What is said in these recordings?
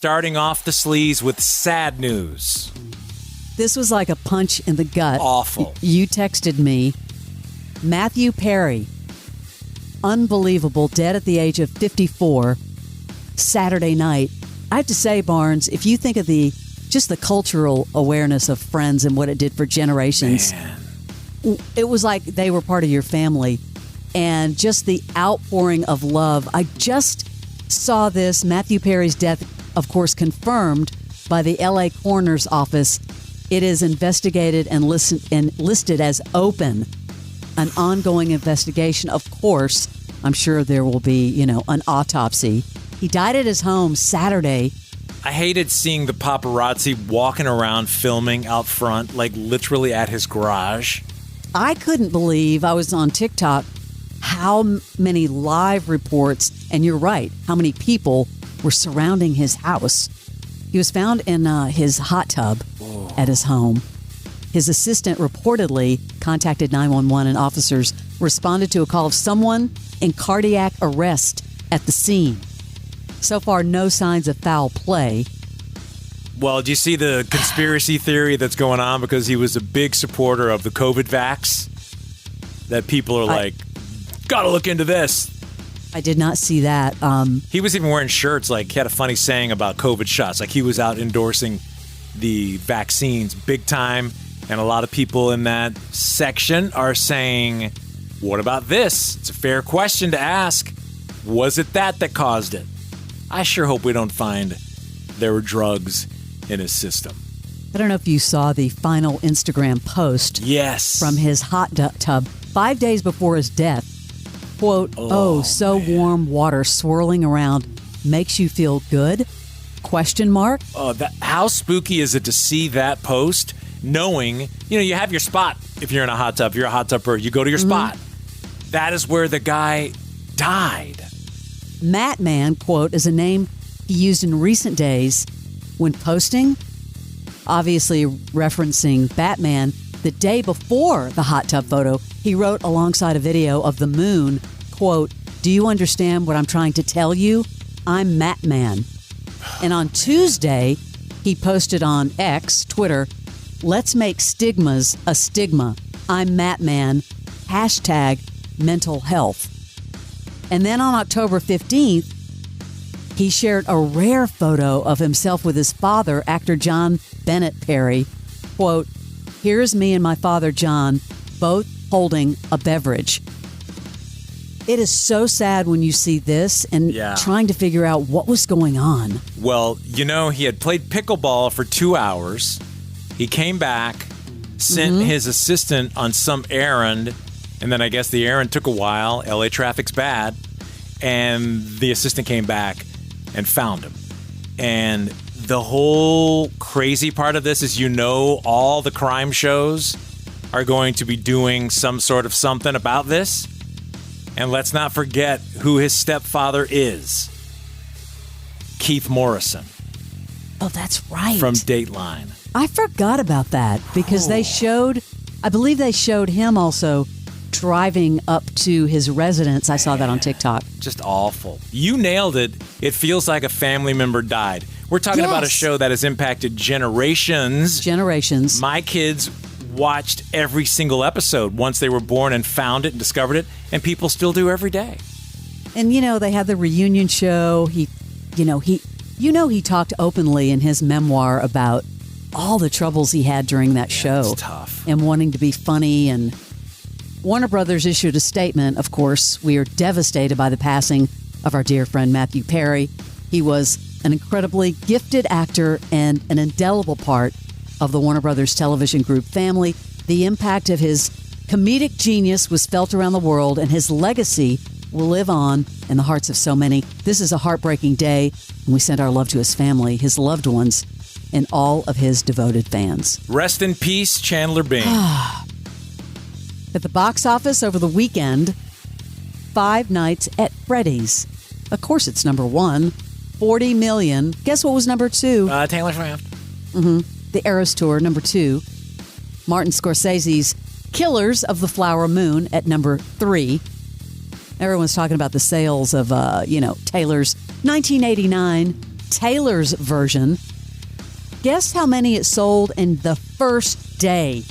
starting off the Sleaze with sad news. This was like a punch in the gut. Awful. You texted me, Matthew Perry, unbelievable, dead at the age of 54, Saturday night. I have to say, Barnes, if you think of just the cultural awareness of Friends and what it did for generations, Man. It was like they were part of your family. And just the outpouring of love. I just saw this, Matthew Perry's death, of course, confirmed by the LA Coroner's Office. It is investigated and listed as open, an ongoing investigation. Of course, I'm sure there will be, an autopsy. He died at his home Saturday. I hated seeing the paparazzi walking around filming out front, like literally at his garage. I couldn't believe, I was on TikTok, how many live reports, and you're right, how many people were surrounding his house. He was found in his hot tub at his home. His assistant reportedly contacted 911 and officers responded to a call of someone in cardiac arrest at the scene. So far, no signs of foul play. Well, do you see the conspiracy theory that's going on because he was a big supporter of the COVID vax? That people are gotta look into this. I did not see that. He was even wearing shirts, he had a funny saying about COVID shots. Like he was out endorsing the vaccines big time. And a lot of people in that section are saying, what about this? It's a fair question to ask. Was it that caused it? I sure hope we don't find there were drugs in his system. I don't know if you saw the final Instagram post. Yes. From his hot tub 5 days before his death. Quote, so man. Warm water swirling around makes you feel good? Question mark? How spooky is it to see that post, knowing, you have your spot if you're in a hot tub. If you're a hot tubber, you go to your spot. That is where the guy died. Matman, quote, is a name he used in recent days when posting, obviously referencing Batman. The day before the hot tub photo, he wrote alongside a video of the moon, quote, do you understand what I'm trying to tell you? I'm Matman. And on Tuesday, he posted on X, Twitter, let's make stigmas a stigma. I'm Matman, #mental health. And then on October 15th, he shared a rare photo of himself with his father, actor John Bennett Perry. Quote, here's me and my father, John, both holding a beverage. It is so sad when you see this and trying to figure out what was going on. Well, he had played pickleball for 2 hours. He came back, sent his assistant on some errand, and then I guess the errand took a while. LA traffic's bad. And the assistant came back and found him. And the whole crazy part of this is, all the crime shows are going to be doing some sort of something about this. And let's not forget who his stepfather is. Keith Morrison. Oh, that's right. From Dateline. I forgot about that because I believe they showed him also driving up to his residence. I saw that on TikTok. Just awful. You nailed it. It feels like a family member died. We're talking about a show that has impacted generations. Generations. My kids watched every single episode once they were born and found it and discovered it, and people still do every day. And, they had the reunion show. He talked openly in his memoir about all the troubles he had during that show. It's tough. And wanting to be funny. And Warner Brothers issued a statement. Of course, we are devastated by the passing of our dear friend Matthew Perry. He was an incredibly gifted actor and an indelible part of the Warner Brothers television group family. The impact of his comedic genius was felt around the world, and his legacy will live on in the hearts of so many. This is a heartbreaking day, and we send our love to his family, his loved ones, and all of his devoted fans. Rest in peace, Chandler Bing. At the box office over the weekend, Five Nights at Freddy's. Of course, it's number one, $40 million. Guess what was number two? Taylor Swift. The Eras Tour, number 2. Martin Scorsese's Killers of the Flower Moon at number 3. Everyone's talking about the sales of, Taylor's 1989 Taylor's version. Guess how many it sold in the first day?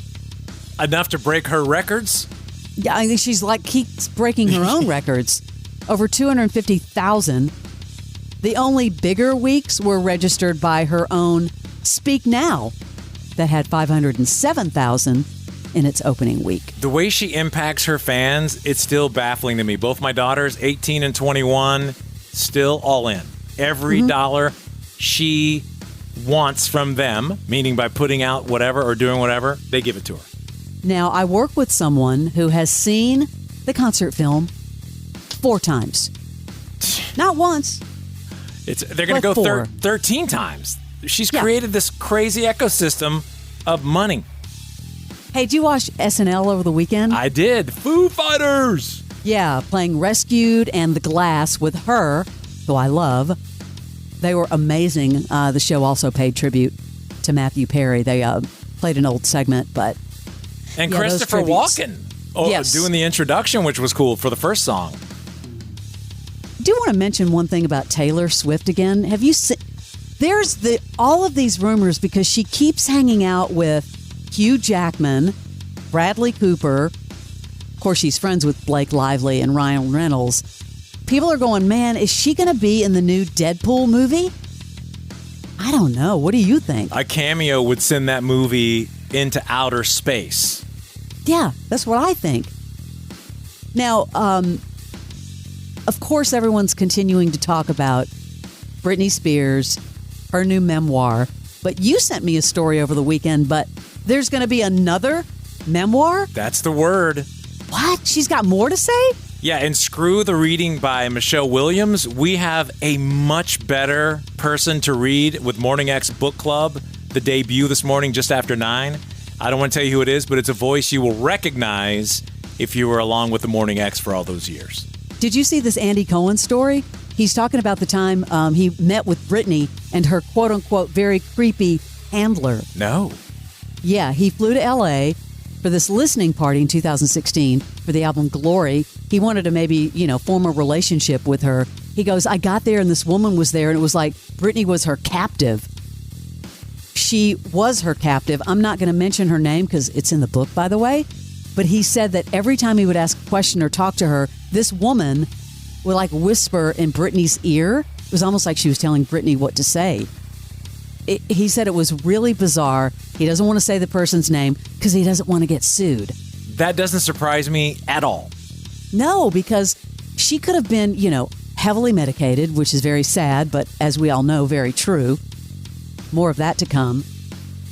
Enough to break her records? Yeah, I think she's like keeps breaking her own records. Over 250,000. The only bigger weeks were registered by her own Speak Now that had 507,000 in its opening week. The way she impacts her fans, it's still baffling to me. Both my daughters, 18 and 21, still all in. Every dollar she wants from them, meaning by putting out whatever or doing whatever, they give it to her. Now, I work with someone who has seen the concert film 4 times. Not once. They're going to go 13 times. She's created this crazy ecosystem of money. Hey, did you watch SNL over the weekend? I did. Foo Fighters. Yeah, playing Rescued and The Glass with her, who I love. They were amazing. The show also paid tribute to Matthew Perry. They played an old segment, but... And Christopher Walken doing the introduction, which was cool for the first song. I do want to mention one thing about Taylor Swift again. Have you seen... There's all of these rumors because she keeps hanging out with Hugh Jackman, Bradley Cooper. Of course, she's friends with Blake Lively and Ryan Reynolds. People are going, man, is she going to be in the new Deadpool movie? I don't know. What do you think? A cameo would send that movie into outer space. Yeah, that's what I think. Now, of course, everyone's continuing to talk about Britney Spears, her new memoir. But you sent me a story over the weekend, but there's going to be another memoir? That's the word. What? She's got more to say? Yeah, and screw the reading by Michelle Williams. We have a much better person to read with Morning X Book Club, the debut this morning just after 9. I don't want to tell you who it is, but it's a voice you will recognize if you were along with the Morning X for all those years. Did you see this Andy Cohen story? He's talking about the time he met with Britney and her quote-unquote very creepy handler. No. Yeah, he flew to L.A. for this listening party in 2016 for the album Glory. He wanted to maybe, form a relationship with her. He goes, I got there and this woman was there and it was like Britney was her captive. She was her captive. I'm not going to mention her name because it's in the book, by the way. But he said that every time he would ask a question or talk to her, this woman would like whisper in Britney's ear. It was almost like she was telling Britney what to say. He said it was really bizarre. He doesn't want to say the person's name because he doesn't want to get sued. That doesn't surprise me at all. No, because she could have been, heavily medicated, which is very sad, but as we all know, very true. More of that to come.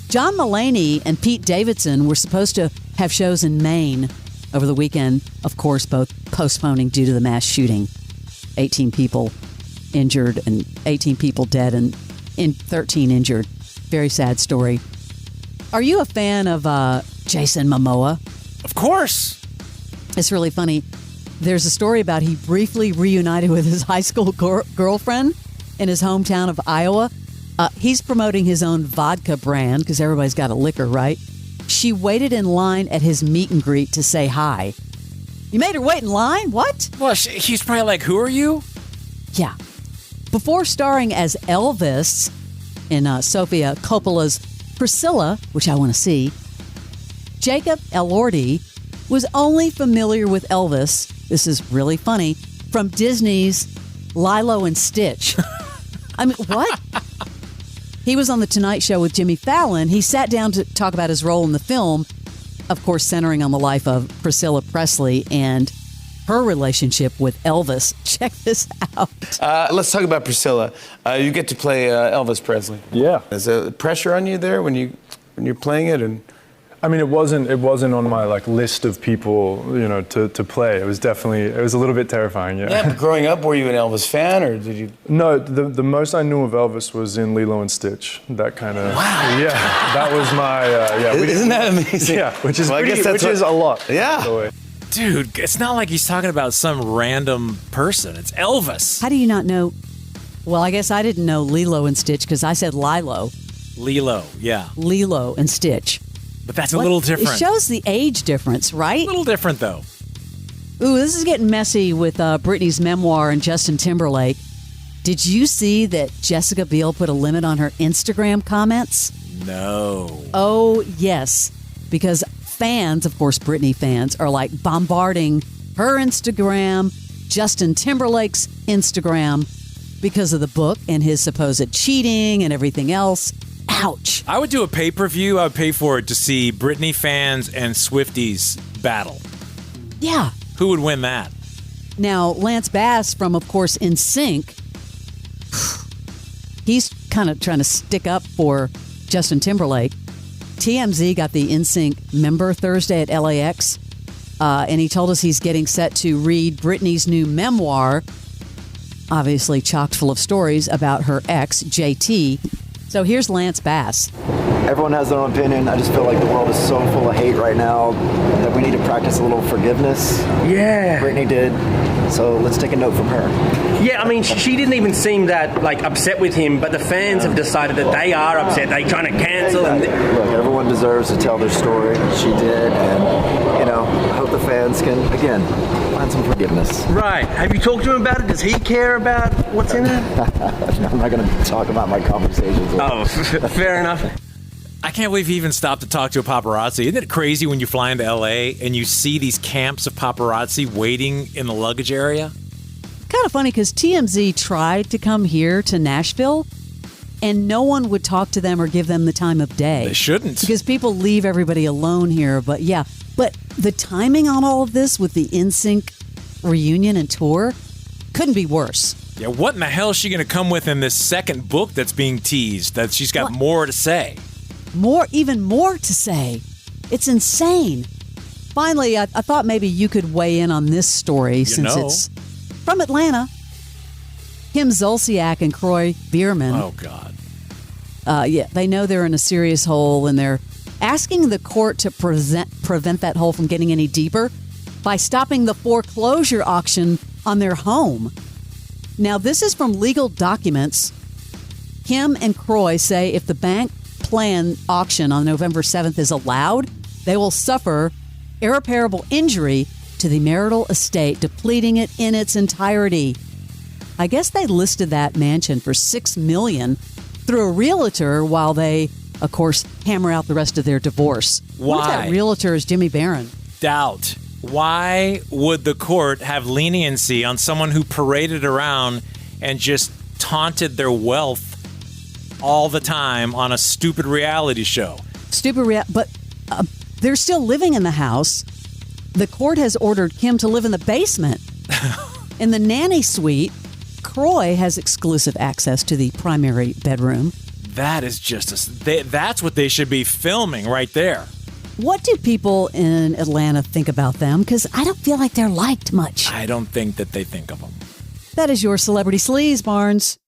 John Mulaney and Pete Davidson were supposed to have shows in Maine over the weekend, of course, both postponing due to the mass shooting. 18 people injured and 18 people dead and 13 injured. Very sad story. Are you a fan of Jason Momoa? Of course. It's really funny. There's a story about he briefly reunited with his high school girlfriend in his hometown of Iowa. He's promoting his own vodka brand because everybody's got a liquor, right? She waited in line at his meet and greet to say hi. You made her wait in line? What? Well, he's probably like, who are you? Yeah. Before starring as Elvis in Sofia Coppola's Priscilla, which I want to see, Jacob Elordi was only familiar with Elvis, this is really funny, from Disney's Lilo and Stitch. I mean, what? He was on The Tonight Show with Jimmy Fallon. He sat down to talk about his role in the film, of course, centering on the life of Priscilla Presley and her relationship with Elvis. Check this out. Let's talk about Priscilla. You get to play Elvis Presley. Yeah. Is there pressure on you there when you're playing it? And I mean, it wasn't on my list of people, to play. It was a little bit terrifying. yeah, but growing up, were you an Elvis fan, or did you? No, the most I knew of Elvis was in Lilo and Stitch. That kind of. Wow. Yeah, that was my. Isn't that amazing? Yeah, which is I guess that's is a lot. Yeah. By the way. Dude, it's not like he's talking about some random person. It's Elvis. How do you not know? Well, I guess I didn't know Lilo and Stitch because I said Lilo. Lilo, yeah. Lilo and Stitch. But that's a little different. It shows the age difference, right? A little different, though. Ooh, this is getting messy with Britney's memoir and Justin Timberlake. Did you see that Jessica Biel put a limit on her Instagram comments? No. Oh, yes. Because fans, of course, Britney fans, are like bombarding her Instagram, Justin Timberlake's Instagram, because of the book and his supposed cheating and everything else. Ouch. I would do a pay-per-view. I would pay for it to see Britney fans and Swifties battle. Yeah. Who would win that? Now, Lance Bass from, of course, NSYNC, he's kind of trying to stick up for Justin Timberlake. TMZ got the NSYNC member Thursday at LAX, and he told us he's getting set to read Britney's new memoir, obviously chock full of stories about her ex, JT. So here's Lance Bass. Everyone has their own opinion. I just feel like the world is so full of hate right now that we need to practice a little forgiveness. Yeah. Britney did. So let's take a note from her. Yeah, I mean, she didn't even seem that, upset with him, but the fans have decided that they are upset. They're trying to cancel. And Look, everyone deserves to tell their story. She did, and, I hope the fans can, again, find some forgiveness. Right. Have you talked to him about it? Does he care about what's in it? I'm not going to talk about my conversations with Oh, fair enough. I can't believe he even stopped to talk to a paparazzi. Isn't it crazy when you fly into L.A. and you see these camps of paparazzi waiting in the luggage area? Kind of funny because TMZ tried to come here to Nashville, and no one would talk to them or give them the time of day. They shouldn't. Because people leave everybody alone here. But yeah, but the timing on all of this with the NSYNC reunion and tour couldn't be worse. Yeah, what in the hell is she going to come with in this second book that's being teased, that she's got more to say? Even more to say. It's insane. Finally, I thought maybe you could weigh in on this story since it's from Atlanta. Kim Zolciak and Courtoy Bierman. Oh, God. They know they're in a serious hole, and they're asking the court to prevent that hole from getting any deeper by stopping the foreclosure auction on their home. Now, this is from legal documents. Kim and Courtoy say if the bank plan auction on November 7th is allowed, they will suffer irreparable injury to the marital estate, depleting it in its entirety. I guess they listed that mansion for $6 million through a realtor while they, of course, hammer out the rest of their divorce. Why? What if that realtor is Jimmy Barron? Doubt. Why would the court have leniency on someone who paraded around and just taunted their wealth all the time on a stupid reality show? But they're still living in the house. The court has ordered Kim to live in the basement. In the nanny suite, Courtoy has exclusive access to the primary bedroom. That is just that's what they should be filming right there. What do people in Atlanta think about them? Because I don't feel like they're liked much. I don't think that they think of them. That is your Celebrity Sleaze, Barnes.